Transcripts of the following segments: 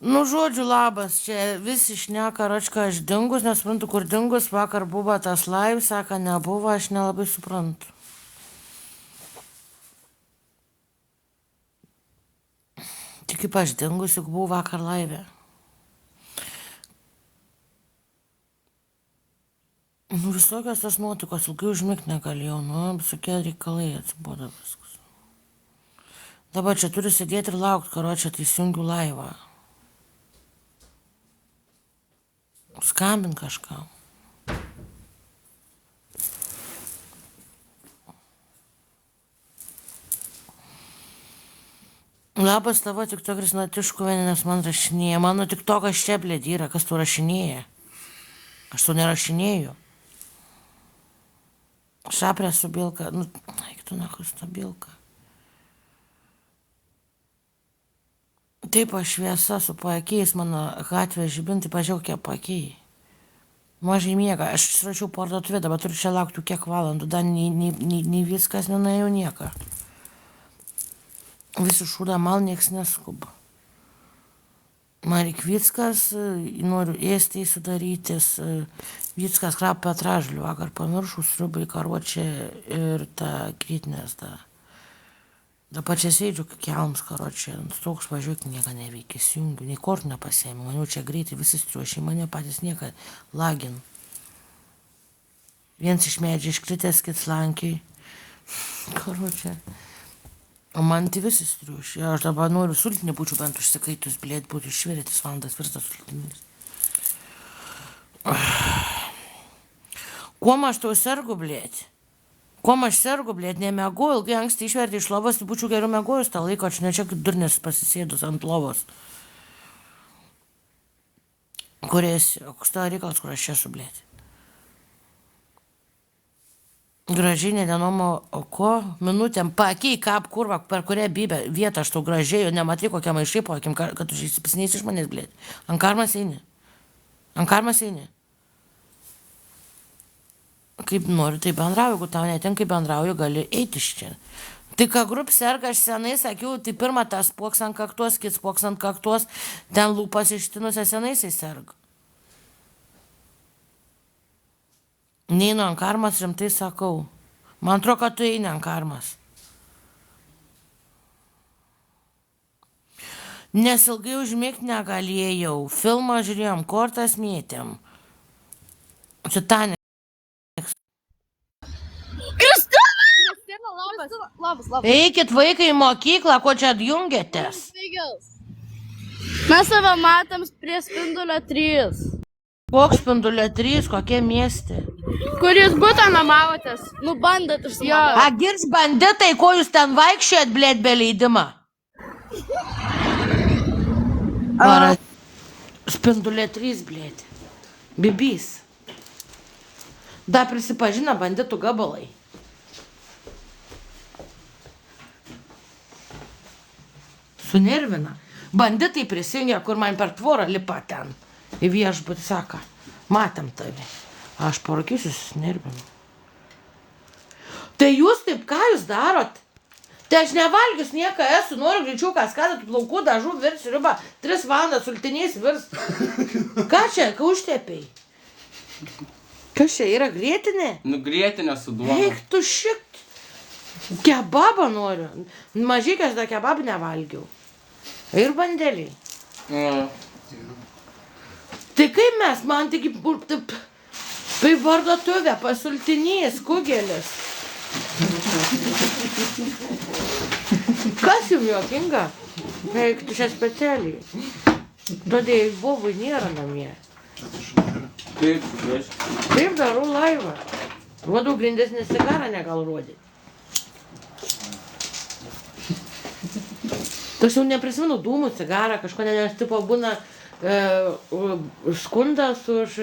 Nu, žodžiu, labas, čia visi šneka, Račka, aš dingus, nesuprantu, kur dingus, vakar buvo tas live, sako, nebuvo, aš nelabai suprantu. Tik kaip aš dingus, juk buvau vakar live. Nu, visokios tas nuotikos, ilgai užmigti negalėjau, nu, visokie reikalai atsibodo viskas. Dabar čia turiu sėdėti ir laukti, karo čia tai įsijungiu laivą. Skambint kažką. Labas tavo tik tokias Natiškuvienė, nes man rašinėja. Mano tik tokas čia, blėd, yra, kas tu rašinėja. Aš tu nerašinėju. Šaprė su Bilka. Nu, eik tu nahui su ta Bilka. Taip, aš šviesa su paakiais, mano gatvė žibintai, pažiūrėk, kiek paakiai. Mažai miega, aš surašiau parduotuvę, dabar turiu čia laukti kiek valandų, dar nei viskas nenuėjau nieką. Visi šūda, mal nieks neskuba. Man reikia viskas, noriu ėsti sudarytis, viskas krapą atražlių, vakar pamiršau sriubai, karočią ir tą krytinės. Dabar čia sėdžiu, kelms karočią, toks važiuok, nieko neveikia, įsijungiu, nei kortų nepasėmiau, maniau čia greitai visi striuošiai, mane patys nieką lagin. Viens iš medžių iškritęs, kits lankiai, karočią. O man tai visi striuošiai, aš dabar noriu sultinį būčiau bent užsikaitus, blėt, būtų išvirėtis valandas virtas sultinis. Kuom aš tau sergu, blėt? Kuom aš sergu, blėt, nemegu, ilgai anksti išverti iš lovos, tai būčiau geriau megojus tą laiką, aš ne čia kaip durnis pasisėdus ant lovos. Kur esi? O koks tavo reikalas, kur aš čia esu, blėt? Gražiai nedenomo, o ko? Minutėm, paakiai, kap, kurva, per kurią vietą aš tau gražiai, nematai kokią maišai, poakim, kad tu išsipisinės iš manęs, blėt. Ant karmas eini. Ant karmas eini. Kaip noriu, tai bendrauju, jeigu tau netinka, kaip bendrauju, gali eiti iš čia. Tai ką grup serga, aš senai sakiau, tai pirmą tas poks ant kaktos, kits poks ant kaktos, ten lūpas ištinusią senaisiai serga. Neinu ant karmas, rimtai sakau. Man atrodo, kad tu eini ant karmas. Nes ilgai užmigti negalėjau. Filmą žiūrėjom, kortas mėtėm. Šitanė. Labas. Eikit vaikai į mokyklą, ko čia atjungiatės? Mes save matom prie Spindulio 3. Koks Spindulio 3, kokie miesti? Kur jūs būtą namavotės? Nu, bandėt užsimanyti. Agirs banditai, ko jūs ten vaikščiojat, blėt, be leidimą? Spindulio 3, blėt. Bibys. Da prisipažina banditų gabalai. Sunervina. Banditai prisijungia, kur man per tvorą lipa ten. Į viešbutį sako, matėm tave. Aš parakysiu, susinervinu. Tai jūs taip, ką jūs darot? Tai aš nevalgius nieką esu, noriu greičiau kaskadą, plaukų, dažų, virs, riba, 3 valandas sultiniais virs. Ką čia, ką užtepiai? Kas čia yra, grietinė? Nu, grietinė su duona. Eik tu šit. Kebabą noriu. Mažykės tą kebabą nevalgiau. Ir bandeliai. Tai kaip mes, man tik tai parduotuvė, pasultinys, kugelis. Kas jums juokinga? Eik tu čia specialiai. Todėl Bobui nėra namie. Taip darau laivą. Rodau grindesnį cigarą negal rodyti. Aš jau neprisimenu dūmų cigarą, kažko nes tipo būna skundas už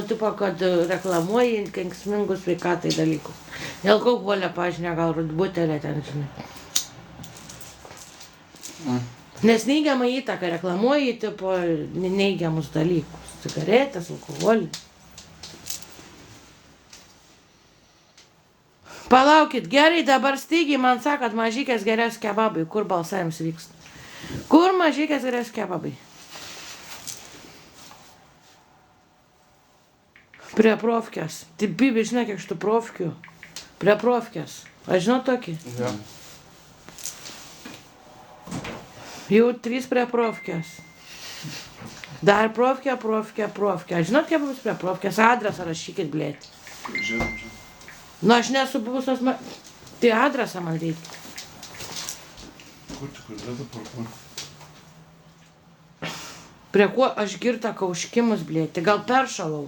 tipo, kad reklamuoji kenksmingus sveikatai dalykus. Dėl alkoholio, pažiūrėjau, gal butelė ten, žinai. Nes neigiamą įtaką reklamuoji, tipo, neigiamus dalykus. Cigaretės, alkoholį. Palaukit, gerai, dabar staigiai man sakot, mažykės geriausi kebabai, kur balsavimas vyksta. Kur mažykės yra kebabai? Prie profkės. Tai bibi, žinai, kiek šitų profkių. Prie profkės. Aš žinau tokį. Ja. Jau 3 prie profkės. Dar profkė. Žinot, kaip bus prie profkės? Adresą rašykit, blėt. Žinom. Nu, aš nesu buvusios, tai adresą man reikia. Kur yra parkuo? Prie ko aš girtą kauškimus, blėt. Tai gal peršalau.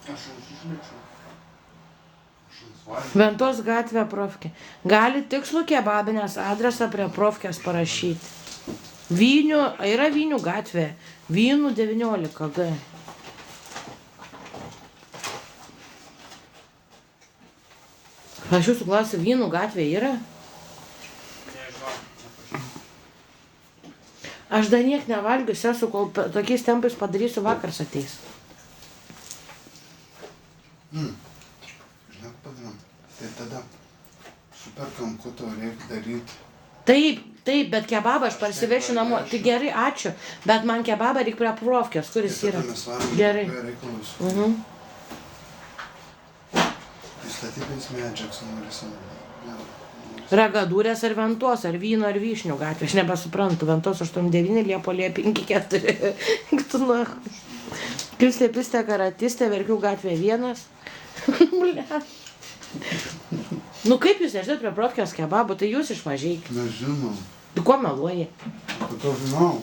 Aš išmečiau. Ventos gatvė profkė. Gali tikslų kebabinės adresą prie profkės parašyti. Vynių, yra Vynių gatvė. Vynų 19 G. Aš jūsų klausiu, Vynų gatvė yra? Aš dar niek nevalgiu, sesu, kol tokiais tempais padarysiu, vakars ateis. Žinok, padarom. Tai tada superkam, ko to reikia daryti. Taip, bet kebabą aš parsivešiu namo. Tai gerai, ačiū. Bet man kebabą reikia prie profkės, kuris yra. Tada mes varom Gerai. reikalus. Įstatybės medžiags norėsim. Ragadūrės ar Ventos, ar Vyno, ar Vyšnių gatvė. Aš nebesuprantu. Ventos 89, Liepolė 54. Kristė Pistė Karatistė, Verkių gatvė 1. Nu kaip jūs nežinot prie profkės kebabų, tai jūs iš Mažeikių. Nežinom. Tai ko meluoji? Bet to žinau.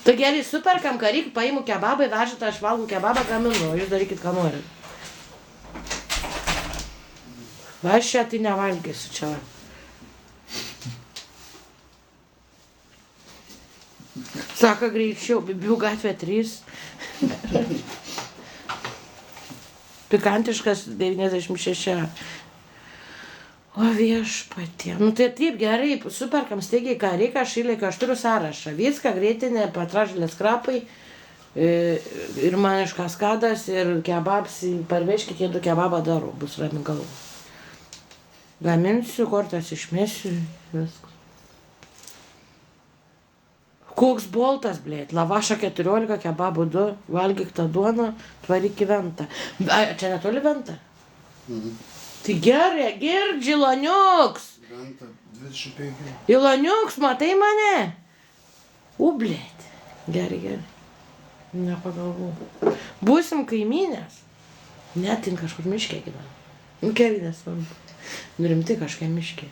Tai gerai, superkam karyk, paimu kebabą, vežate, aš valgau kebabą, gaminu, jūs darykit, ką norit. Va, aš čia tai nevalgysiu čia. Sako greičiau, Bibių gatvė 3. Pikantiškas 96. O viešpatie. Nu tai taip gerai, superkam staigiai, ką reikia, šilėkio, aš turiu sąrašą. Viską, greitinė, patražėlės krapai, ir man iš kaskadas, ir kebabs, parveškit, jie du kebabą darau, bus rami galva. Gaminsiu, kortas išmėsiu, viskas. Koks boltas, blėt, lavašą 14, kebabų 2, valgyk tą duoną, tvaryk į Ventą. Čia netoli Ventą? Tai gerai, gird, Iloniuks. Venta 25. Iloniuks, matai mane? Blėt. Gerai. Nepagalvoju. Būsim kaimynės. Net tin kažkur miške gyvena. Nu, kelinės man. Nurimti kažką miške.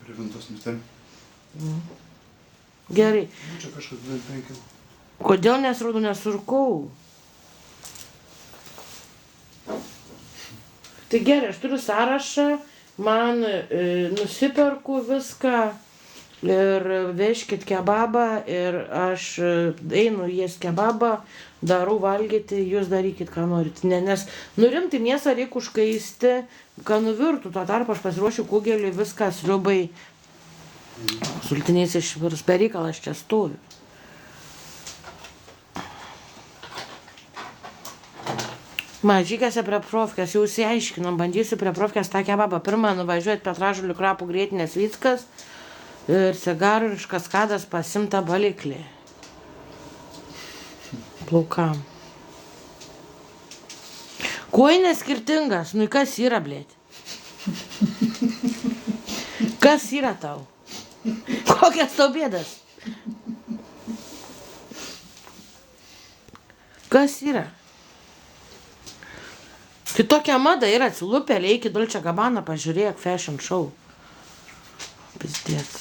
Prie Ventos miestelį. Gerai. Čia kažkas 25. Kodėl nesraudu, nesurkau? Tai gerai, aš turiu sąrašą, man nusiperku viską ir vežkit kebabą ir aš einu jas kebabą, darau valgyti, jūs darykit, ką norit. Nes nurimti mėsą reikia užkaisti, kad nuvirtų, tuo tarpu aš pasiruošiu kugeliui viską sriubai, sultiniais išvirus, per reikalą aš čia stoviu. Mažykėse prie profkės, jau įsiaiškinom, bandysiu prie profkės tą kebabą. Pirmą nuvažiuoti Petražulių krapų Grietinės Vyckas ir cigarų ir iš kaskadas pasimtą baliklį. Plaukam. Kuoinės skirtingas, nu kas yra, blėt? Kas yra tau? Kokias tau bėdas? Kas yra? Tai tokia mada yra, atsilupėlė, eik į Dolce Gabbana, pažiūrėk, fashion show. Pizdėt.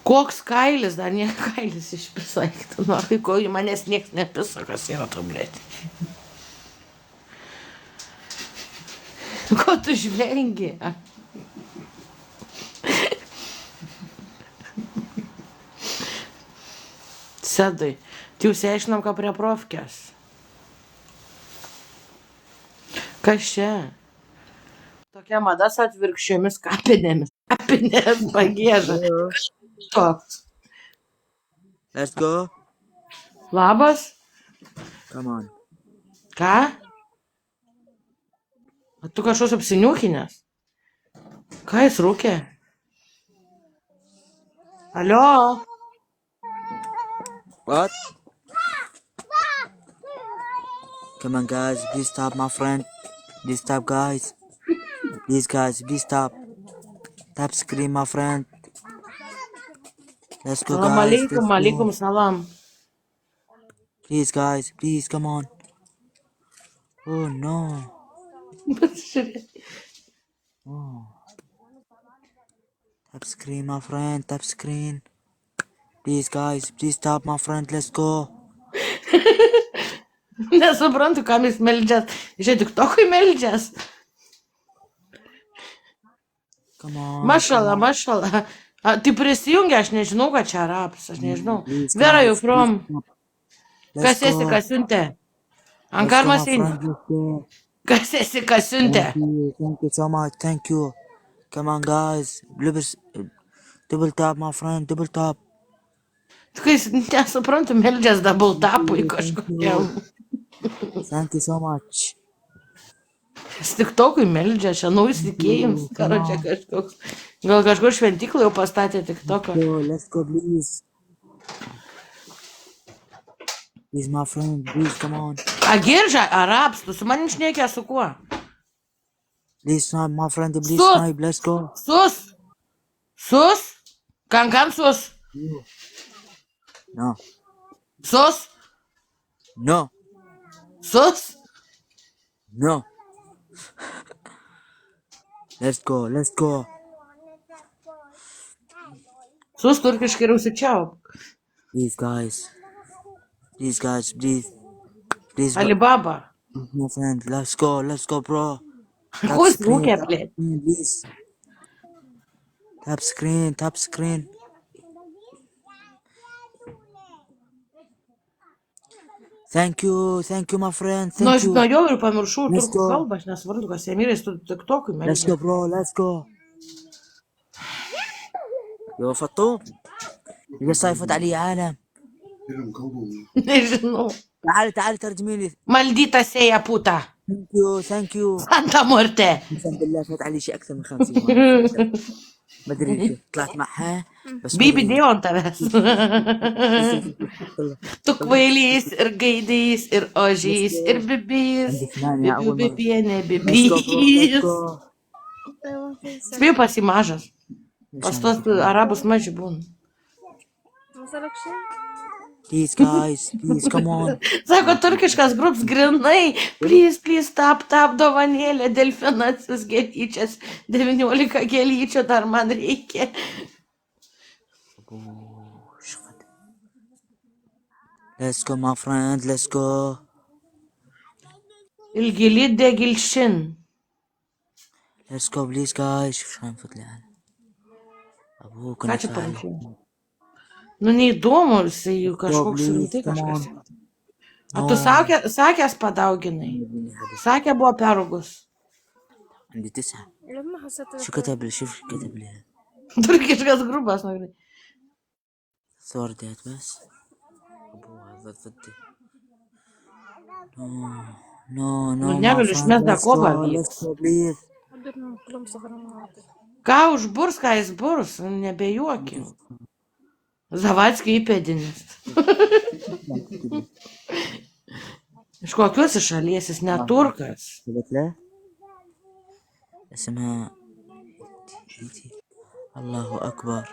Koks kailis, dar niek kailis išpisa, eiktų, nu, ko manęs nieks nepisa, kas yra to, blėt. Ko tu žvengi? Sedai. Tai jūs eišinam, ką prie profkės. Kas čia? Tokia mada su atvirkščiomis kapinėmis. Kapinės pagėža. Toks. Let's go. Labas. Come on. Ką? Tu kažkoks apsiniukinęs. Ką jis rūkė? Alio? What? Come on, guys. Please stop, my friend. Please stop, guys. Please, guys. Please stop. Tap screen, my friend. Let's go, Salam guys. alaikum, Let's go. alaikum salam. Please, guys. Please, come on. Oh, no. Oh. Tap screen, my friend. Tap screen. Please, guys. Please stop, my friend. Let's go. Nesuprantu, kam jis meldžias. Žiūrėk, tik tokui meldžias. Come on. Mašala, mašala. Tai prisijungia, aš nežinau, kad čia arabas, aš nežinau. Please, Where are you guys, from? Let's Kas esi, go. kas siuntė? Let's Ankar go, my masin. friend. Let's go. Kas esi, kas siuntė? Thank you so much. Thank you. Come on, guys. Double tap, my friend. Double tap. Kai jis nesuprantu, meldžias double tapui kažkokiam. Thank you so much. Jis tik tokui meldžia, čia naujus tikėjimus. Karo čia kažkoks. Gal kažkur šventyklą jau pastatė tik tokio. Let's go, please. Please, my friend. Please, come on. Agirža, arabs, tu su manim šnekė su kuo? Please, my friend. Please, Sus. snipe. Let's go. Sus? Sus? Kam sus? No. Sus? No. Sus? No. Let's go. Let's go. Sus turkiškai rusičiau. Please, guys. Please, guys. Please. Please, Alibaba. my friend. Let's go. Let's go, bro. Ko jis rūkė, blėt? Please. Tap screen. Tap screen. Thank you, my friend. Nu, Thank aš you. nuo jo ir pamiršau Let's turkų go. kalbą, aš nesvarbu, kas emirais, tu tik tokui Let's go, meldžia. bro. Let's go. يا فطوم يا صيفت علي عالم. Turim kalbam. Nežinau. تعالي ترجمي لي. Maldyta sėja puta. ثانك يو. Santa Morte. الحمد لله فات علي شيء اكثر من 50 مرة. ما ادري كيف طلعت معها بس Bibi dėjo ant tavęs. Tu kvailys ir gaidys ir ožys ir bibys. Bibių bibienė, bibys. Spėjau pasimažas. Pas tos arabus maži būna. Please, guys. Please, come on. Sako, turkiškas grups grinai. Please, please, tap, dovanėlė, delfinasis gėlyčias. 19 gėlyčių dar man reikia. Let's go, my friend. Let's go. Ilgilidė gilšin. Let's go, please, guys. شوف شو نفوت لي ابوك Ką انا čia فاهم. parašiau? Nu, neįdomu, jisai jau kažkoks rimtai kažkas. O tu sakęs padauginai. Sakė buvo peraugus. عندي 9. شو كتب لي؟ شوف شو كتب لي. Turkiškas grupas. صور ديت بس. ابوها ضدي. No, Nu, negaliu išmest dar kovą vyks. please. Ką užburs, ką jis burs, nebejuokim. Zavatskio įpėdinis. Iš kokios iš šalies, jis ne turkas. قلت له اسمها الله أكبر.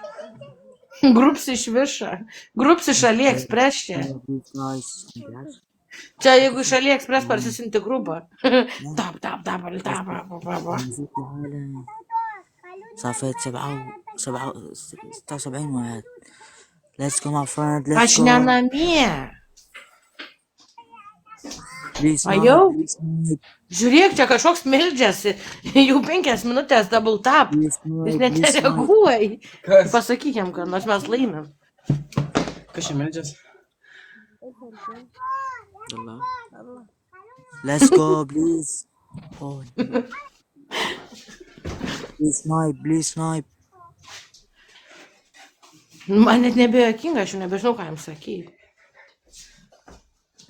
Grups iš viršą. Grups iš AliExpress čia. Čia jeigu iš AliExpress parsisinti grupą. Tap. صافت 76 واحد. Let's go, my friend. Let's Aš go. ne namie. Please, A jau? please, Žiūrėk, čia kažkoks meldžiasi. Jau 5 minutės double tap. Jis net nereaguoja. Pasakykim, kad nors mes laimėm. Kas čia meldžias? Let's go, please. Oh. Please snipe. Man net nebejokinga, aš jau nebežinau, ką jums sakyti.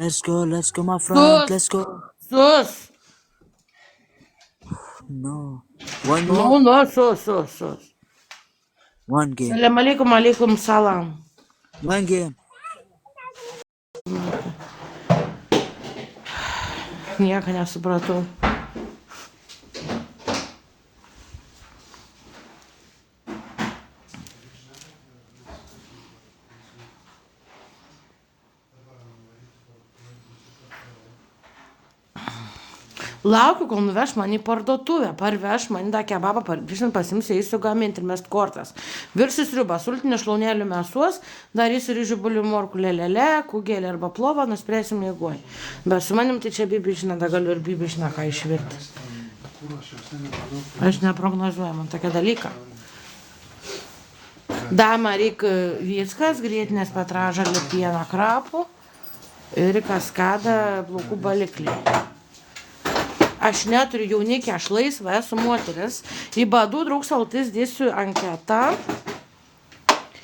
Let's go, my friend. Sus. Let's go. Sus. No. One more? No, sus. One game. Salam alaikum salam. One game. Nieko nesupratau. Laukiu, kol nuveš mane į parduotuvę, parveš mane tą kebabą, pasimsiu eisiu gaminti ir mest kortas. Virsiu sriubą, sultinį šlaunėlių mėsos, darysiu ryžių bulių morkų lėlelę, kugėlį arba plovą, nuspręsim jėguoj. Bet su manim tai čia bibišina, da galiu ir bibišina ką išvirti. Aš neprognozuoju, man tokia dalyka. Dama reikia viskas, grėtinės petražalį pieną krapų ir kaskadą plaukų baliklį. Aš neturiu jaunikį, aš laisva esu moteris. Į badų draugs altis dėsiu anketą.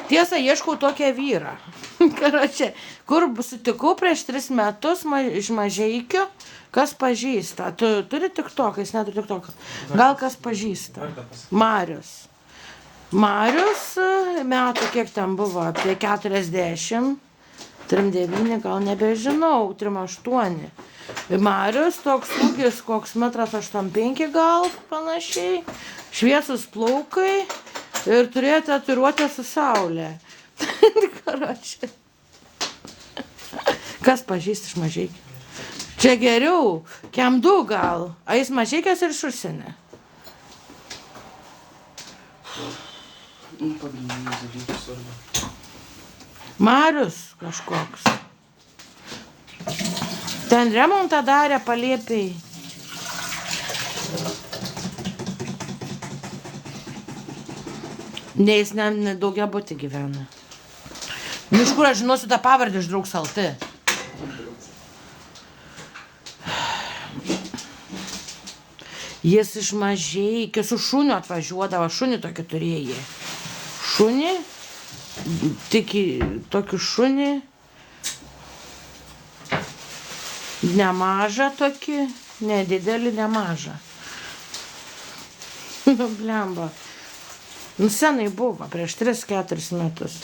Tiesa, ieškau tokią vyrą. Karočią, kur sutikau prieš 3 metus iš Mažeikių, kas pažįsta. Tu turi tiktoką, jis neturi tiktoką. Gal kas pažįsta? Marius. Marius metų, kiek ten buvo, apie 40. 39, gal nebežinau, 38. Marius toks ūgis, koks 1,85 m gal panašiai, šviesus plaukai ir turėjo tatuiruotę su saulė. Karočią. Kas pažįsta iš Mažeikių? Čia geriau, Kemdu gal, a jis Mažeikės ir iš užsienio. Pagrindinis dalykas svarbu. Marius kažkoks. Ten remontą darė palėpiai. Ne, jis ne daugiabutį gyvena. Nu, iš kur aš žinosiu tą pavardę iš draugs LT? Jis iš Mažeikių, su šuniu atvažiuodavo, šunį tokį turėjai. Šunį? Tik tokį šunį. Nemažą tokį, nedidelį, nemažą. Blemba. Nu, senai buvo, prieš 3-4 metus.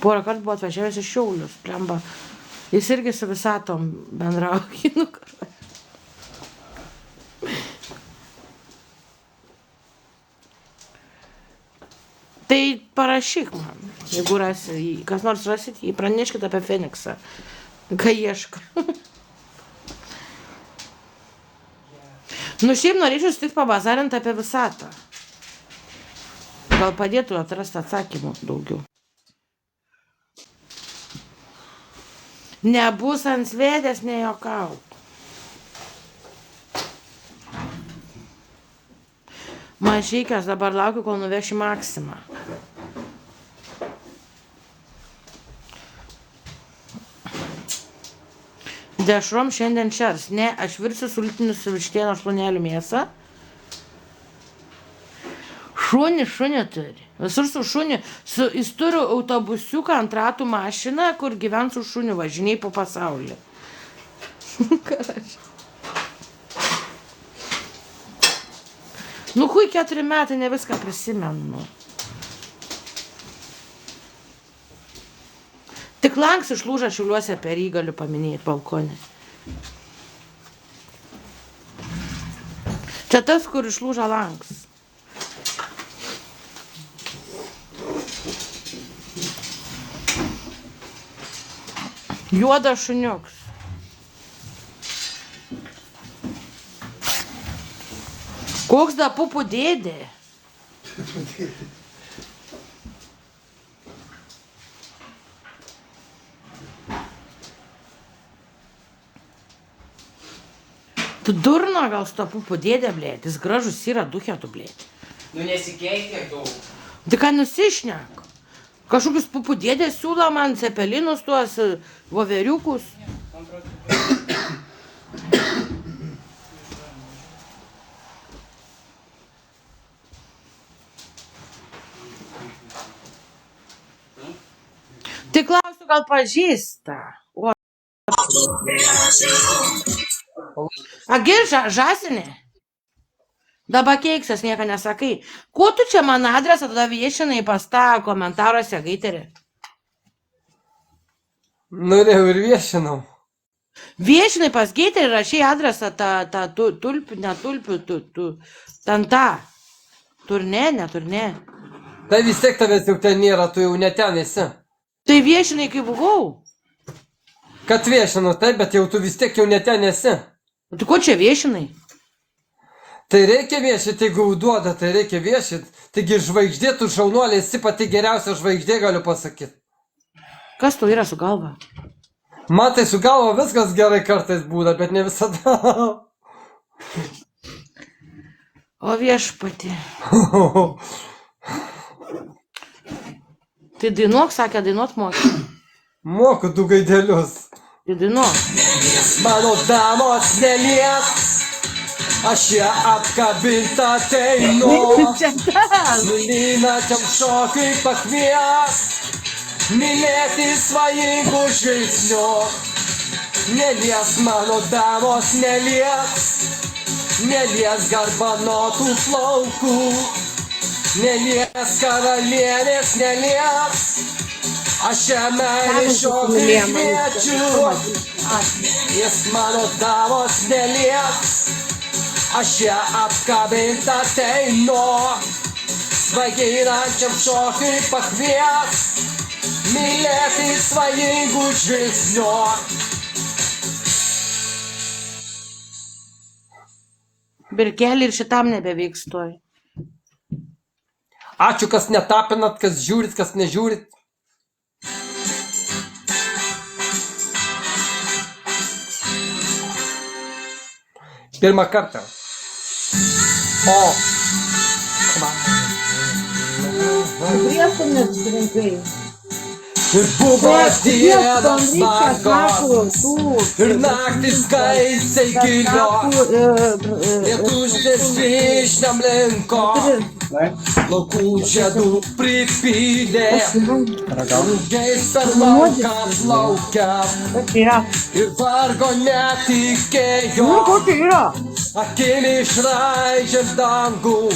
Porą kartų buvo atvažiavęs iš Šiaulius, blemba. Jis irgi su Visatom bendrauja. Nu, tai parašyk man, jeigu rasi, kas nors rasit, jį praneškit apie Feniksą, kai ieško. Nu, šiaip norėčiau tik pabazarinti apie Visatą. Gal padėtų atrasti atsakymų daugiau. Nebus ant svedės, nejuokauk. Mažeikios, dabar laukiu, kol nuveši Maksimą. Dešrom šiandien šers. Ne, aš virsiu sultinių su vištieno šlaunėlių mėsą. Šunį turi. Visur su šuniu. Jis turi autobusiuką ant ratų mašiną, kur gyvens su šuniu, važiniai po pasaulį. Nu, 4 metai, ne viską prisimenu. Tik lanks išlūža Šiauliuose, per jį galiu paminėti balkonį. Čia tas, kur išlūža lanks. Juodas šuniuks. Koks da pupų dėdė? Tu durna gal su to pupų dėdė, blėt? Jis gražus yra, duchė tu, blėt. Nu nesikeik tiek daug. Tai ką nusišnek? Kažkokius pupų dėdė siūlo man, cepelinus tuos, voveriukus. Tai klausiu, gal pažįsta. O. Agi, žąsinė? Dabar keiksas, nieko nesakai. Kuo tu čia man adresą tada viešinai pas tą komentaruose, gaiterį? Norėjau ir viešinau. Viešinai pas gaiterį rašai adresą tą tulpių, netulpių, ten tą. Turnė, neturnė. Tai vis tiek tavęs jau ten nėra, tu jau ne ten esi. Tai viešinai, kai buvau. Kad viešinau, taip, bet jau tu vis tiek jau ne ten esi. O tu ko čia viešinai? Tai reikia viešyti, jeigu duoda, tai reikia viešyti. Taigi žvaigždė, tu šaunuolė, esi pati geriausia žvaigždė, galiu pasakyti. Kas tau yra su galva? Man tai su galva viskas gerai kartais būna, bet ne visada. O viešpatį. Tai dainuok, sakė, dainuot moki. Moku du gaidelius. Tai dainuok. Mano damos nelies, aš ją apkabintą ateinu. Nulynačiam šokiui pakvies, mylėti svajingų žvilgsnių. Nelies mano damos, nelies garbanotų plaukų. Nelies karalienės, nelies, aš ją meilį šokiui kviečiu. Jis mano damos, nelies, aš ją apkabintą ateinu. Svaiginančiam šokiui pakvies, mylėti svajingų žvilgsnių. Birkelį ir šitam nebeveiks toj. Ačiū, kas netapinat, kas žiūrit, kas nežiūrit. Pirmą kartą. O. Ir buvo dienos margos, ir naktis skaisiai gilios, lietužės vyšniam linko, laukų žiedų pripylė, ilgais per lauką plaukia, ir vargo netikėjo, akim išraižė dangų,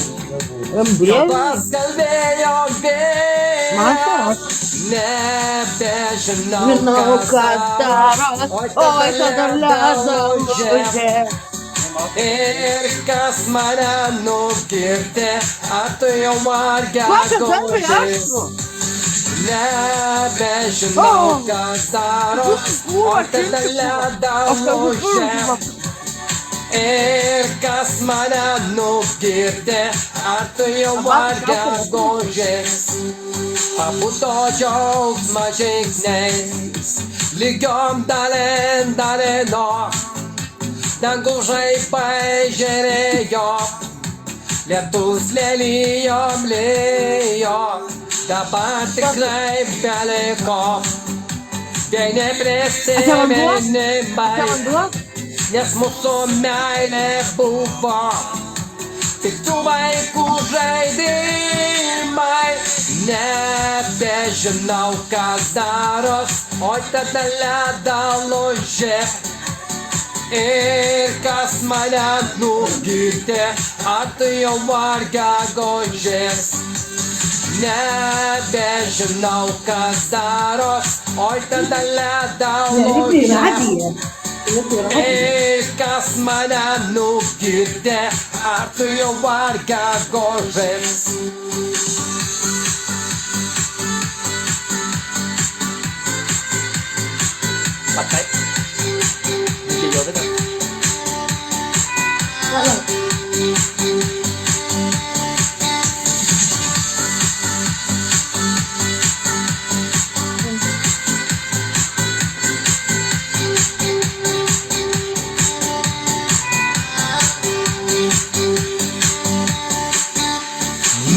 kalbas kalbėjo vėjas. Nebežinau, kas daros, oi, kad dar laužė. Ir kas mane nugirtė, ar tu jau margę gožės. Nebežinau, kas daros, oi, kad dar laužė. Ir kas mane nugirtė, ar tu jau margę gožės. Pabudo džiaugsmą žingsniais, lygiom dalino, dangų žaibai žėrėjo, lietus lelijom lijo, dabar tikrai beliko, bei neprisiminimai, nes mūsų meilė buvo tik tų vaikų žaidimai. Nebežinau, kas daros, oi tada ledą laužė. Ir kas mane nugirtė, ar tu jau margę gožės. Nebežinau, kas daros, oi tada ledą laužė. Ir kas mane nugirtė, ar tu jau margę gožės. Pakai. Ini jauh dekat.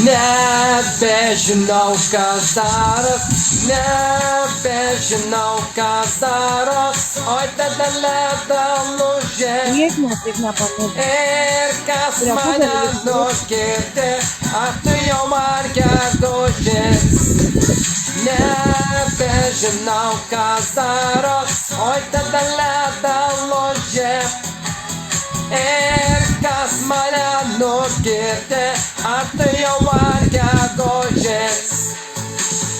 Nebežinau, kas daros, nebežinau, kas daros, oi tada ledą laužė. Ir kas mane nugirtė, ar tu jau margę gožės. Nebežinau, kas daros, oi tada ledą laužė. Ir kas mane nugirdi, ar tai jau vargia gožės.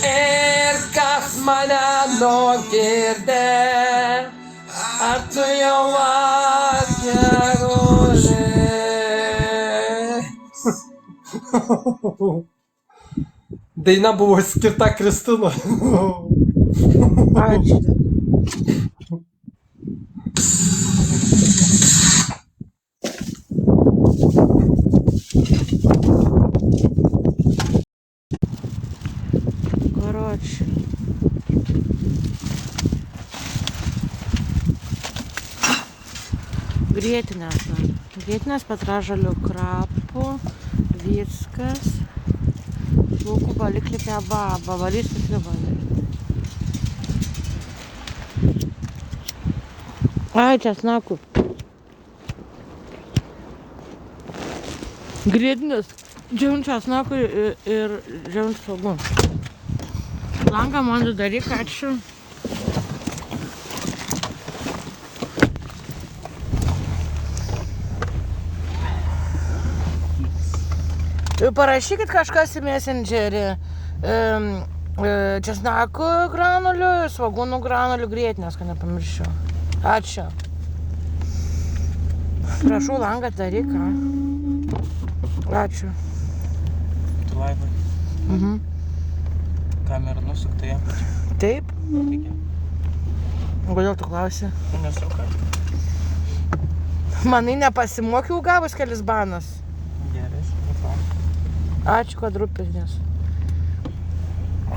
Ir kas mane nugirdi, ar tu jau vargia gožės. Daina buvo skirta Kristina. Ačiū. Короче. Grietinės. Grietinės petražalių krapų, viskas. Lūkų palikli kebabą, valysiu sriubą. Ai, česnakų. Grietinės, džiaun česnakų ir džiaun svogūnų. Langą man daryk, ačiū. Parašykit kažkas į Messengerį. Česnakų granulių, svogūnų granulių grietinės, kad nepamirščiau. Ačiū. Prašau, langą daryk. Ačiū. Tu laivai. Kamera nusukta ją. Taip? Kodėl tu klausi? Nesuka. Manai nepasimokiau gavus kelis banas. Gerai, Ačiū kvadrupinės.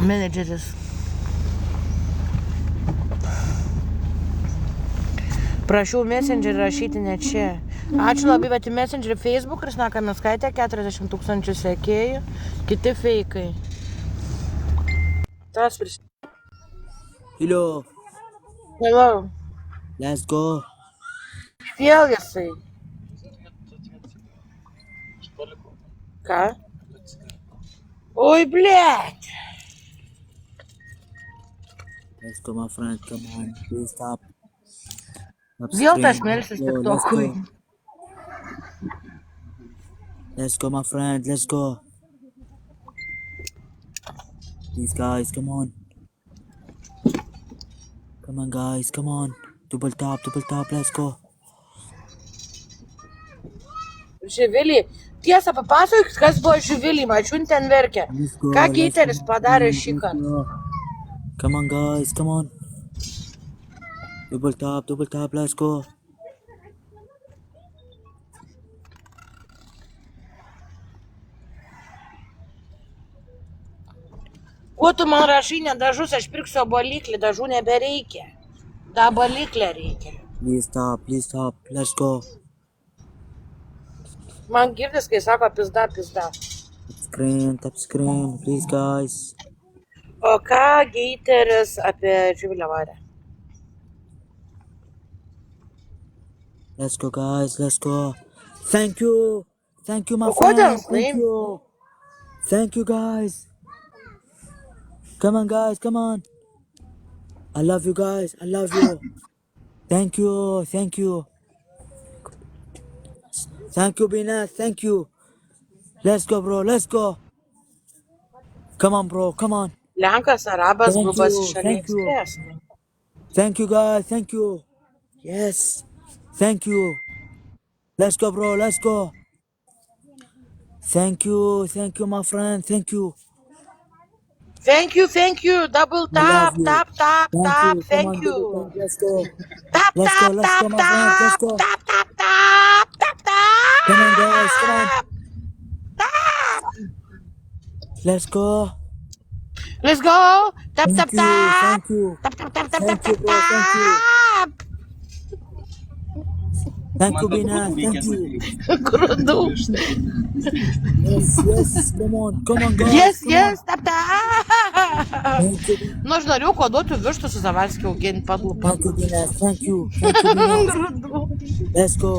Menedžeris. Prašiau Messengerį rašyti ne čia. Ačiū labai, bet į Messengerį Facebook Kristina Kaminskaitė 40 000 sekėjų, kiti feikai. Tas Hello, Hello. let's go. Vėl jisai. Ką? Oi, blėt. Let's go, my friend. Come on, please stop. Vėl tas melsis tiktokui. Let's go, my friend. Let's go. These guys, come on. Come on, guys. Come on. Double tap. Let's go. Živilį. Tiesą papasakok, kas buvo Živilį, mačiun ten verkia. Let's go. Ką let's Keiteris go. padarė šį kartą? Come on, guys. Come on. Double tap. Let's go. Kuo tu man rašai ne dažus, aš pirksiu abaliklį, dažų nebereikia. Da abaliklę reikia. Please stop. Let's go. Man girdis, kai sako pizda. Tap screen. Please, guys. O ką Keiteris apie Živilę varė? Let's go, guys. Let's go. Thank you, my O friend. kodėl? Thank you, guys. Come on, guys. Come on. I love you, guys. I love you. Thank you. Thank you, Bina. Thank you. Let's go, bro. Let's go. Come on, bro. Come on. Lenkas, arabas, Thank grubas you, iš thank you. šalies. Thank you, guys. Thank you. Yes. Thank you. Let's go, bro. Let's go. Thank you, my friend. Thank you. Thank you. Double I love tap, you. tap. Come on, Thank baby, you. let's go. Tap, Let's go, my friend. Let's go. tap. Come on, guys. Come on. Let's go. Let's go. Tap. Thank you. Tap. Thank you, bro. Thank you. Thank you, Bina. Thank you. Grūdų. Yes. Come on, guys. Yes. Tap. Thank you. Nu, aš norėjau koduoti vištų su Zavalskiu auginti padlupą. Thank you, Bina. Thank you, Bina. Grūdų. Let's go.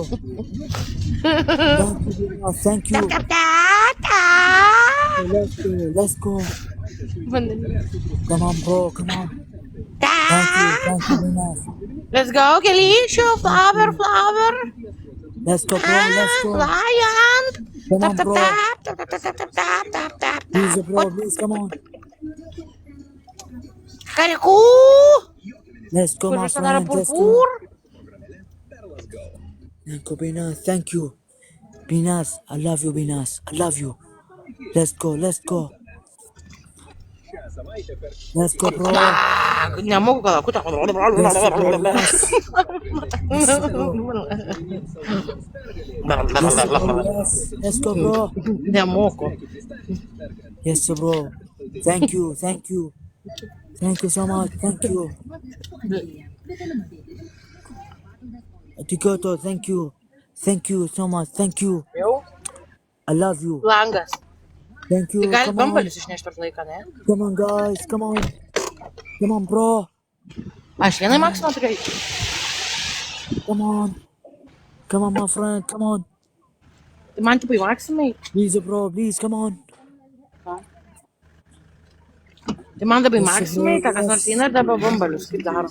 Thank you, Bina. Thank you. Let's go. Come on, bro. Come on. Thank you, Bina. Let's go, Kelyčių, flower. Let's go, bro. Let's go. Lion! Come Tap, on, tap, bro. tap, tap, tap, tap, tap, tap, tap, tap, Please, tap. bro. Please, come on. Caricu! Let's go, my Curul sonară friend. Let's go. purpur. Thank you, Binas. Thank you. Binas, I love you, Binas. I love you. Let's go. Let's go. Let's go, bro. Nemoku gal akutą. Yes, bro. Yes. Yes, bro. Yes, bro. Yes. Let's go, bro. Nemoku. Yes, bro. Thank you. Thank you. Thank you so much. Thank you. Tikoto, thank you. Thank you so much. Thank you. Jau? I love you. Langas. Thank you. Tai gali Come on. bambalius išnešti per laiką, ne? Come on, guys. Come on. Come on, bro. Aš vienai maksimą turėjau. Come on. Come on, my friend. Come on. Tai man tipo į maksimai. Please, bro. Please, come on. Tai man dabar į maksimai, ką kas nors eina ir dabar bambalius, kaip daro.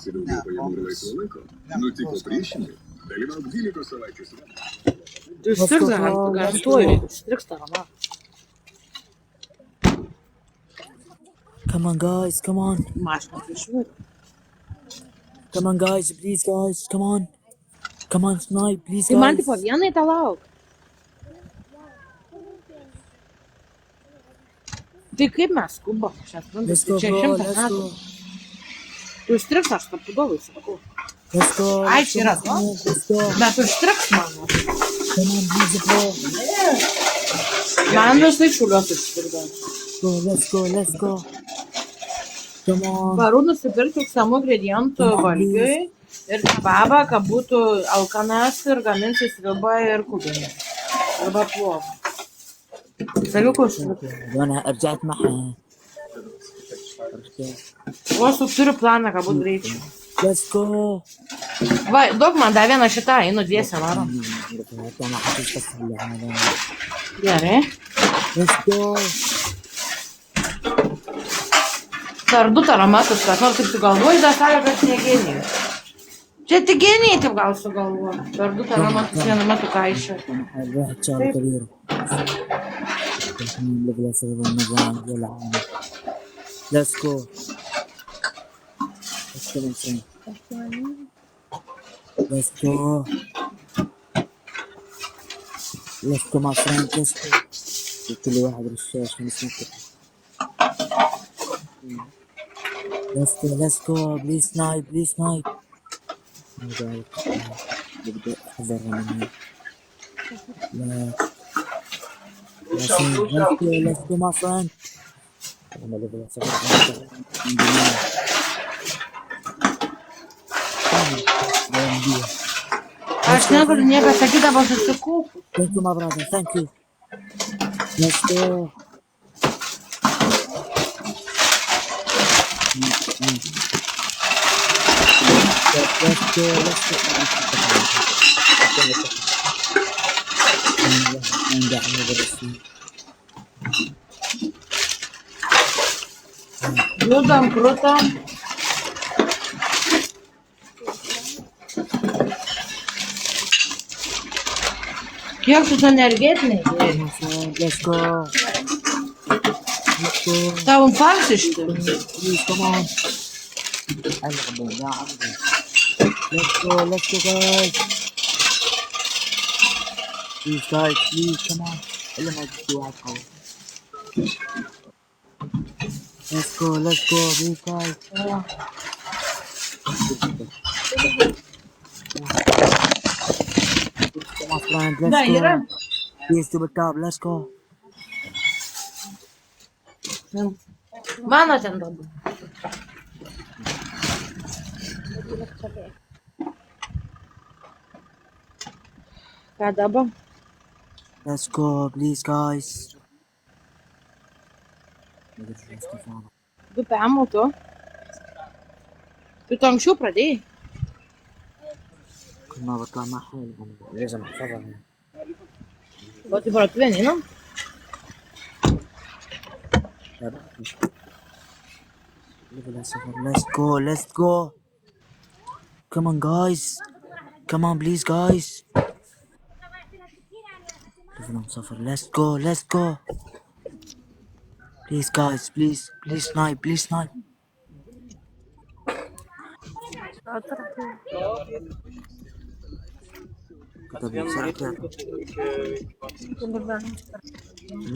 Tu išstriks garantuoju, išstriks tavo, na. Come on, guys. Come on. Mašina priešviu. Come on, guys. Please, guys. Come on. Come on, snipe. Please, Tai man guys. tipo vienai tą lauk. Tai kaip mes skubam? Let's go, Čia bro. 100 Let's metų. go. Tu išstriks, aš tapudovai sakau. Let's go. Ai, Let's čia go, yra, my friend. Let's go. Bet tu išstriks mano. Come on, please, bro. Man visai šiuliuos išstirda. Let's go. Let's go. Come on. Varu nusipirkti samų ingredientų valgiui ir kebabą, kad būtų alkanas ir gaminsi sriubą ir kubinį. Arba plovą. Sakiukus. وانا رجعت معها. Vos turiu planą, kad būtų greičiau. Let's go. Va, duok man dar vieną šitą, einu dviesę varom. Gerai. Let's go. Dar du taromatus, kas nors taip sugalvoji, dar sakė, kad ne genijai. Čia tik genijai taip gal sugalvoji. Dar du taromatus vienu metu kaišė. واحد شغله كبيره. Let's go. Let's go, my friend. Let's go. Let's go, my friend. Let's go. قلت لي واحد رشاش 500 متر. Let's go. Let's go. Please snipe. Please snipe. بدي أحذرها من هنا. Let's go. Let's go, my friend. أنا level 7. Aš negaliu nieko sakyti, dabar susikūp. Thank you, my brother. Thank you. Let's go. Let's go. Let's go. Judam, krutam. Kiek tu to energetiniai gėri? Let's go. Let's go. Tau infarktas išti. Please, come on. Let's go. Let's go, guys. Please, guys. Please, come on. Let's go. Let's go. Please, guys. Come on, friend. Da, Let's yra. go. Please, to the top. Let's go. Mano ten dabar. Ką dabar? Let's go, please, guys. Du permautu. Tu to anksčiau pradėjai. ما بطلع مع حالي لازم احفظها. O tai parduotuvėn einam? Let's go, let's go. Come on, guys. Come on, please, guys. from suffer. Let's go, let's go. Please, guys, please snipe, please snipe. كتب بسرعة كده.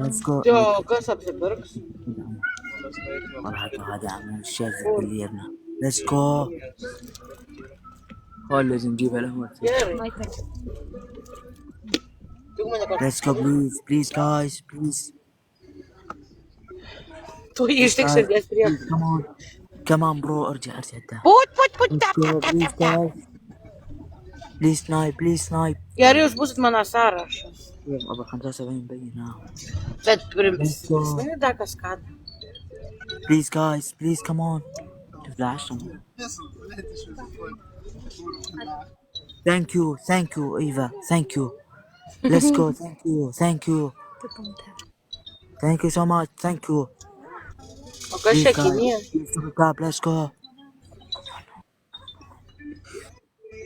Let's go. Jo, kas apsipirks? والله هذا عم الشاذ بالليرنا. Let's go. هو اللي لازم نجيبها له. Gerai. Tu mane kažkas. Let's go, please, guys, please. Tu ištiks širdies prie. Come on, bro. ارجع ده. Put. Let's go, please, guys. Please snipe. Gerai, jūs būsit mano sąrašas. أبغى 75 مبين. Bet prisimeni dar kažką. Please, guys, please, come on. تفلعش. Thank you, Eva. Thank you. Let's go. Thank you. Thank you so much. Thank you. O kas čia kinija? Let's go.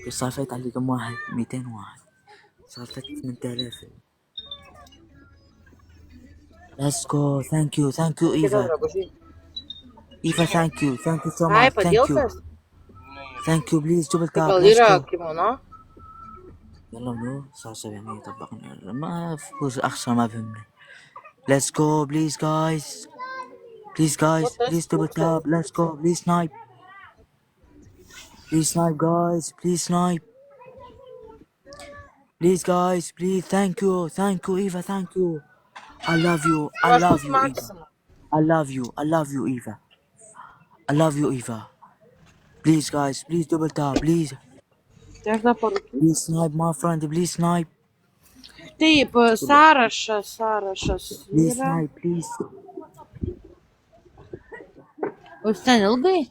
صافت علي كم واحد 200 واحد صافت 8000. Let's go. Thank you, Eva. Eva, thank you so Ai, much. Thank you, please double tap. Gal Let's yra go. kimono? يلا برو صار 700 طبقنا ما فوز اخسر ما فهمنا. Let's go, please guys. Please double tap. Let's go. Please snipe guys. Please snipe. Please guys, please. Thank you Eva. Thank you. I love you Eva. I love you Eva. Please guys, please double tap, please. Please snipe my friend, please snipe. Taip, sąrašas Please yra. snipe, please. O ten ilgai?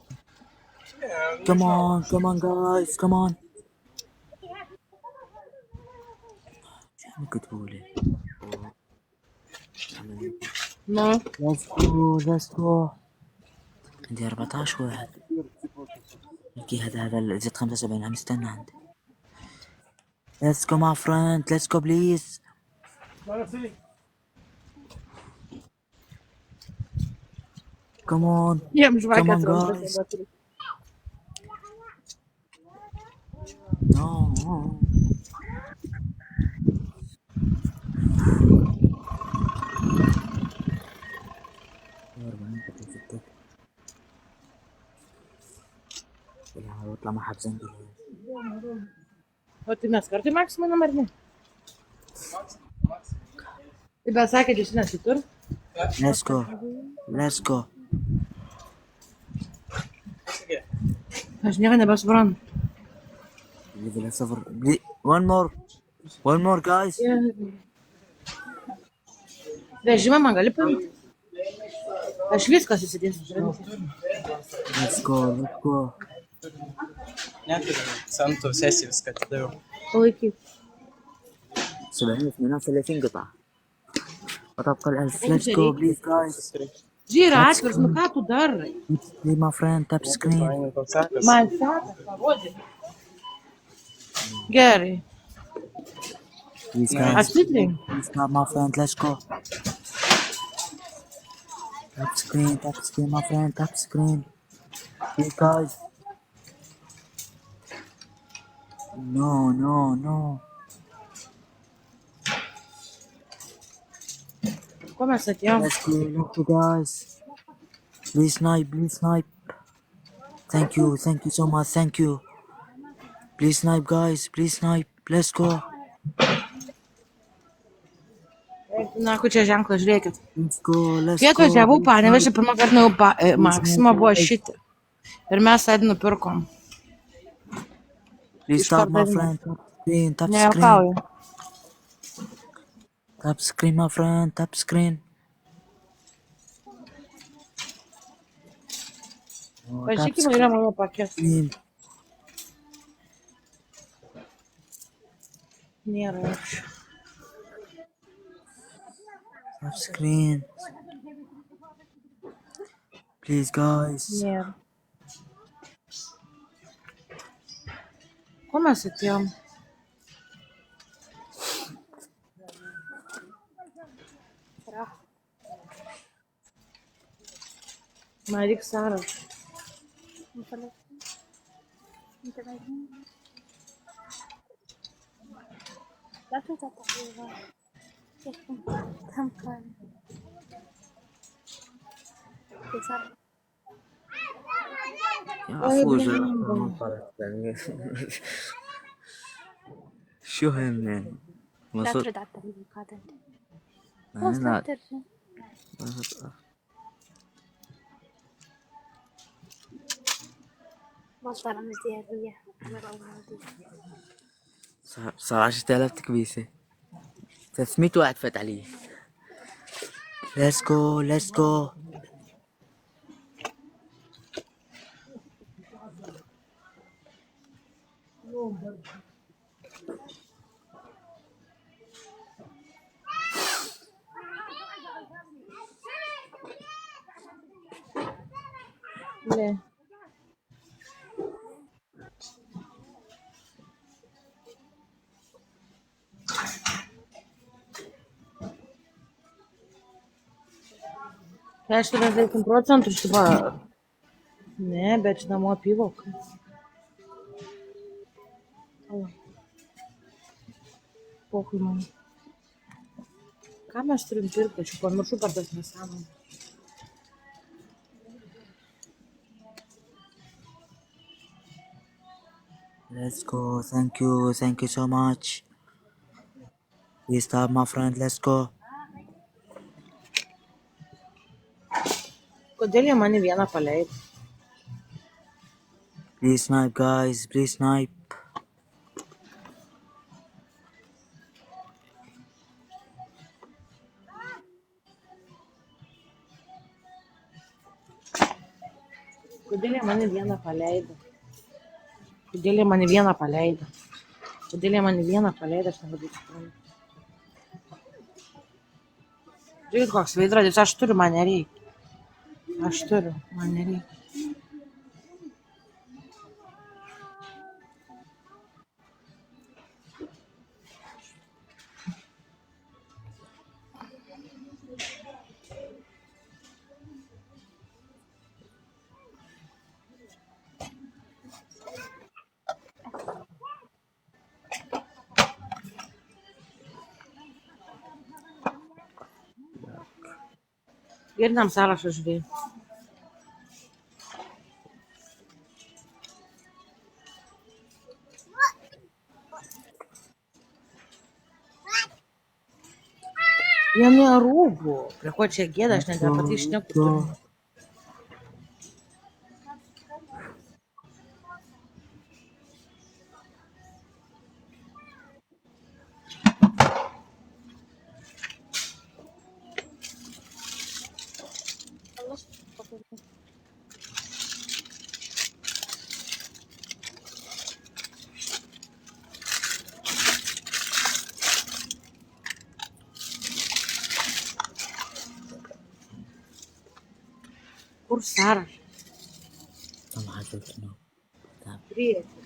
Come on guys, come on. شو كتبوا لي؟ Nu. Let's go. عندي 14 واحد. اوكي هذا زد 75 عم استنى عندي. Let's go my friend, let's go please. Come on. Jiem žvakė Come on, atranda. guys. No. يطلع ما حد زنقل. O tai mes kartai maksimum ar ne? Tai bet sakė, dešinės kitur. Let's go. Aš nieko nebesuprantu. One more guys. Vežimą man gali paimti? Aš viską susidėsiu. Let's go. Neturiu centų sesiją viską atidaviau. Palaikyk. 738 قطعة. وتبقى ال1000. Let's go please guys. Žiūrė, atvirs, nu ką tu darai? Leave my friend tap screen. Man seka, parodė. Gerai. Please guys. Atsidrink. Please tap my friend. Let's go. Tap screen my friend. Tap screen. Please guys. No. Ko mes atėjom? Let's go guys. Please snipe. Thank you so much. Thank you. Please snipe guys. Let's go. Na, kur čia ženklas, žiūrėkit. Let's go. Kai atvažiavau Panevėžį, pirmą kartą nuėjau Maxima buvo šitą. Ir mes sėdį nupirkom. Please tap my friend. Tap screen. Nejuokauju. Tap screen my friend. Tap screen. Pažiūrėkime, yra mano paketas. Nėra. Tap screen. Please guys. Nėra. Ko mes atėjom? ما ديك سارة. يا أفوز شو هم يعني لا وصل ترد على التعليقات انت. أنا خلاص لا لا ترجع. بطل عم زيادية. صار 10,000 تكبيسة 300 واحد فات عليه. let's go ليه؟ Kažeš ti da je 1% što pa... Ne, već da moja pivo. Pokoj man. Ką mes turim pirkti? Aš jau pamiršau per tas nesąmonės. let's go thank you so much please stop my friend let's go Kodėl jie mane vieną paleido? please snipe guys please snipe Kodėl jie mane vieną paleido? Kodėl jie mane vieną paleido? Kodėl jie mane vieną paleido, aš nelabai suprantu. Žiūrėkit, koks veidrodis, aš turiu, man nereikia. Aš turiu, man nereikia. Girdam sąrašą žvėjų. Jam nėra rūbų. Prie ko čia gėda, aš net apie tai šneku turiu. Kur sąrašas? طبعا حاجتنا Priekį.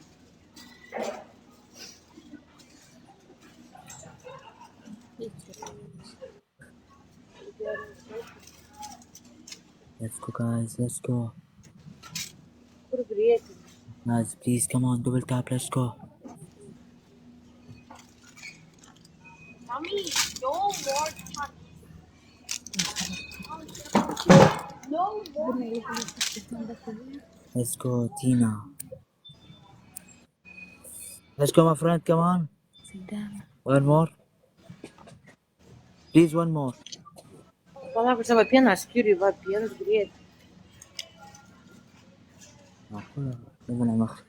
let's go guys let's go Kur priekį? guys please come on double tap let's go Mommy, no more touch. No more. let's go Tina let's go my friend come on one more please one more Palauk, savo pieną skiriu, va, pienas priekį. ربنا مخ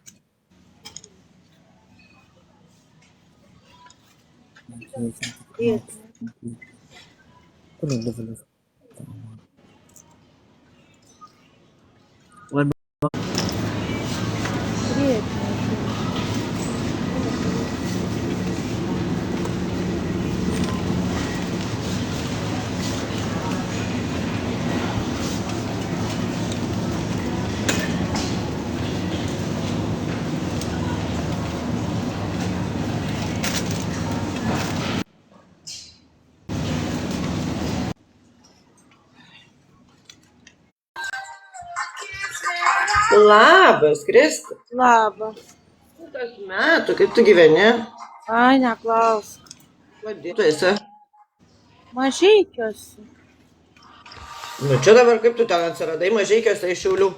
كل الليفل Labas, Kristi. Labas. Kiek metų, kaip tu gyveni? Ai, neklausk. Kodėl tu esi? Mažeikiuosi. Nu čia dabar kaip tu ten atsiradai mažeikiuose iš Šiaulių.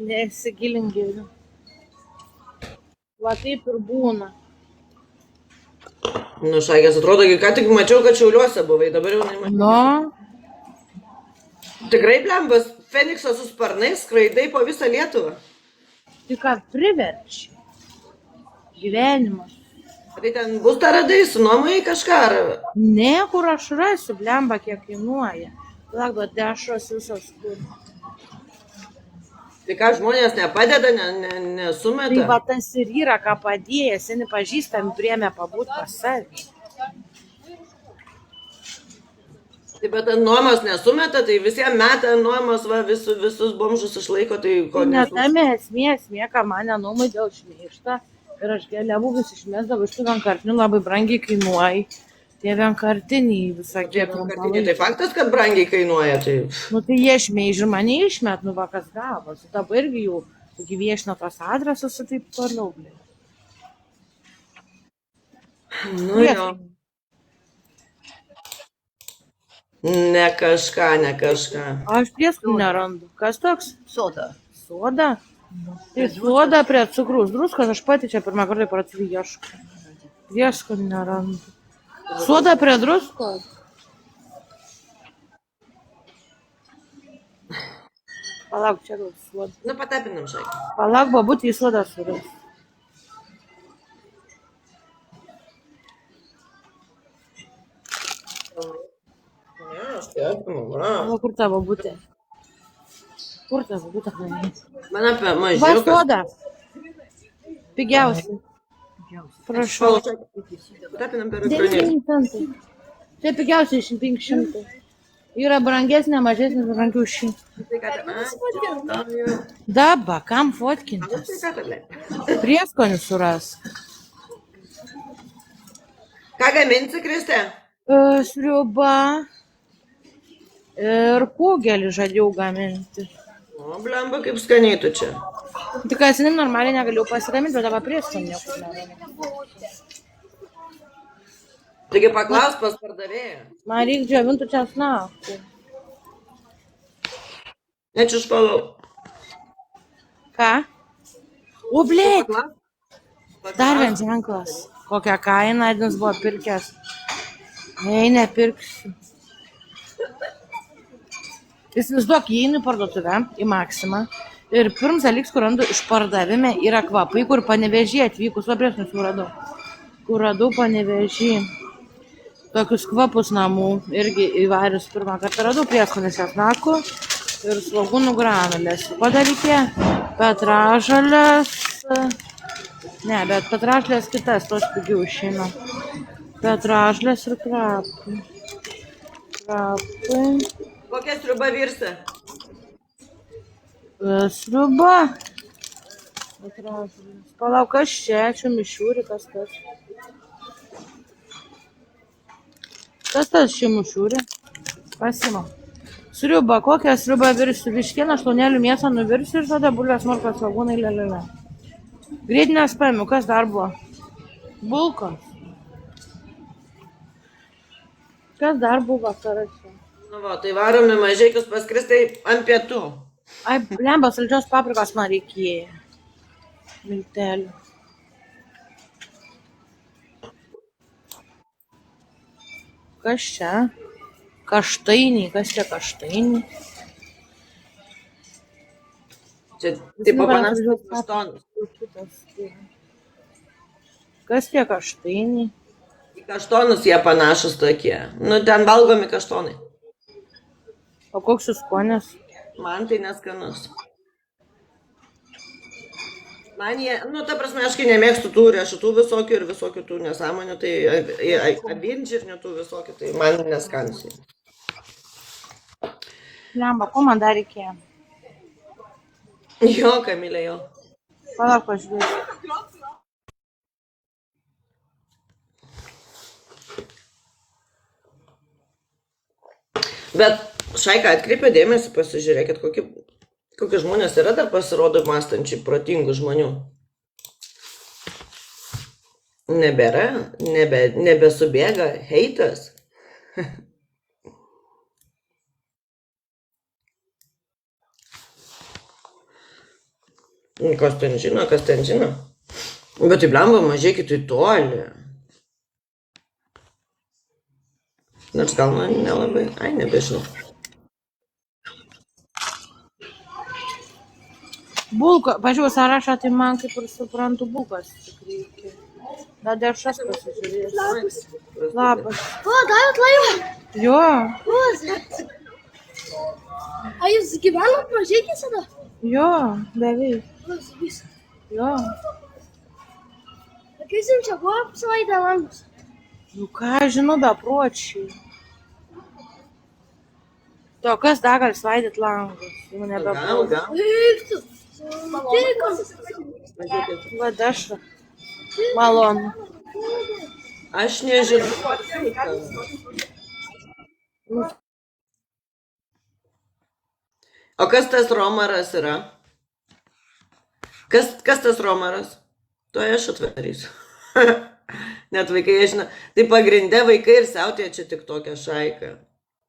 Nesigilink geriau. Va taip ir būna. Nu, šaikės, atrodo, ką tik mačiau, kad Šiauliuose buvai, dabar jau nemačiau. Nu, Tikrai blembas, Feniksas su sparnais skraidai po visą Lietuvą. tik ką priverčia. Gyvenimas. Tai ten bus taradai, sunuomai kažką ar... Ne, kur aš rasiu, blemba, kiek kainuoja. Lauk, bet dešros visos kur. Tai ką žmonės nepadeda, Tai nesumeta? va tas ir yra, ką padėjo, seni pažįstami priėmė pabūt pas savį. Tai bet ant nuomos nesumeta, tai visiems meta nuomos, va, visus bomžus išlaiko, tai ko Tai nesumeta. netame esmė, ką mane nuomai dėl šmeišto. Ir aš gėliavus išmesdavau iš tų vienkartinių labai brangiai kainuoja. Tie vienkartiniai visokie. Tai faktas, kad brangiai kainuoja, tai... Nu tai jie šmeižia ir mane išmet, nu va kas gavosi. Dabar irgi jau gyviešino tos adresus ir taip toliau. Nu jo. Ne kažką. Aš prieskonių nerandu. Kas toks? Soda. Soda? Tai soda prie cukraus druskos, aš pati čia pirmą kartą pracijų ieškau. Prieskonių nerandu. Soda prie druskos? Palauk, čia gal soda. Nu, patapinam šaikį. Palauk, babutį į sodą suras. Ne, aš tai apimu, va. O kur ta babutė? Kur ta babutė? Man apie Va mažiukas. soda. Pigiausia. Prašau. Patapinam per ekranėlį. 9 centai. Čia pigiausia 500. Yra brangesnė, mažesnė, brangiau šį. Daba, kam fotkintis? Prieskonį suras. Ką gaminsi, Kristė? Sriuba. Ir kugelį žadėjau gaminti. O, blemba, kaip skaniai tu čia. Tik asinim normaliai negaliu pasigaminti, bet dabar prieskonį niekur negaliu. Taigi paklaus pas pardavėją. Man reikia džiovintų česnakų. Nečiušpalau. Ką? O, blėt! Dar vienas ženklas. Kokią kainą Edins buvo pirkęs. Ei, nepirksiu. Įsivaizduok, jie einu į parduotuvę, į Maksimą. Ir pirms dalyks, kur randu išpardavime, yra kvapai, kur Panevėžį atvykus. Labrėsnius jau radau. Kur radau Panevėžį. Tokius kvapus namų. Irgi įvairius pirmą kartą radau. Prieskonį česnakų ir svogūnų granulės. Ko dar reikėjo? Petražalės. Ne, bet petražalės kitas, tos pigiau išeina. Petražalės ir krapai. Krapai. Kokia sriuba virsta? Sriuba. Petražalės. Palauk, kas čia? Čia mišiūri, kas tas? Kas tas čia mišiūri? Pasima. Sriuba, kokią sriubą virsiu? Vištieną, šlaunėlių mėsą nuvirsiu ir tada bulvės, morkos, svogūnai, lelele. Grėtinės paėmiau, kas dar buvo? Bulkos. Kas dar buvo vakarose? Nu va, tai varom į Mažeikius pas Kristai ant pietų. Ai, lemba, saldžios paprikos man reikėjo. Miltelių. Kas čia? Kaštainiai. Kas čia kaštainiai? Čia tipo panašus kaštonus. Kas tie kaštainiai? Į kaštonus jie panašus tokie. Nu, ten valgomi kaštonai. O koks jų skonis? Man tai neskanus. Man jie, nu, ta prasme, aš kai nemėgstu tų riešutų visokių ir visokių tų nesąmonių, tai avinžirnių tų visokių, tai man neskanus. Lemba, ko man dar reikėjo? Jo, Kamilė, jo. Palauk, pažiūrėsiu. Bet Šaika atkreipė dėmesį, pasižiūrėkit, kokį Kokie žmonės yra dar pasirodo mąstančiai protingų žmonių? Nebėra, nebesubėga heitas. Kas ten žino, kas ten žino. Bet tai blemba, mažėkit į tolį. Nors gal man nelabai, nebežinau. Bulka, pažiūrėjau sąrašą, tai man kaip ir suprantu bulkas tik reikia. Da dešras pasižiūrės. Labas. O, davėt laivą? Jo, O, a jūs gyvenat mažėkį sada? jo, beveik. O, sakys. Jo. Sakys, jums čia buvo savaitę langus. Nu ką, žinau, bepročiai. To kas dar gali svaidyt langus? Jau nebepročiai. Eik tu. Tik. Va dešra. Malonu. Aš nežinau. O kas tas romaras yra? Kas tas romaras? To aš atvarysiu. Net vaikai žino. Tai pagrinde vaikai ir siautėje čia tik tokia šaika.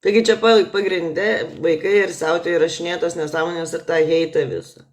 Taigi čia pagrinde vaikai ir siautėje įrašinėtos nesąmonės ir tą heitą visą.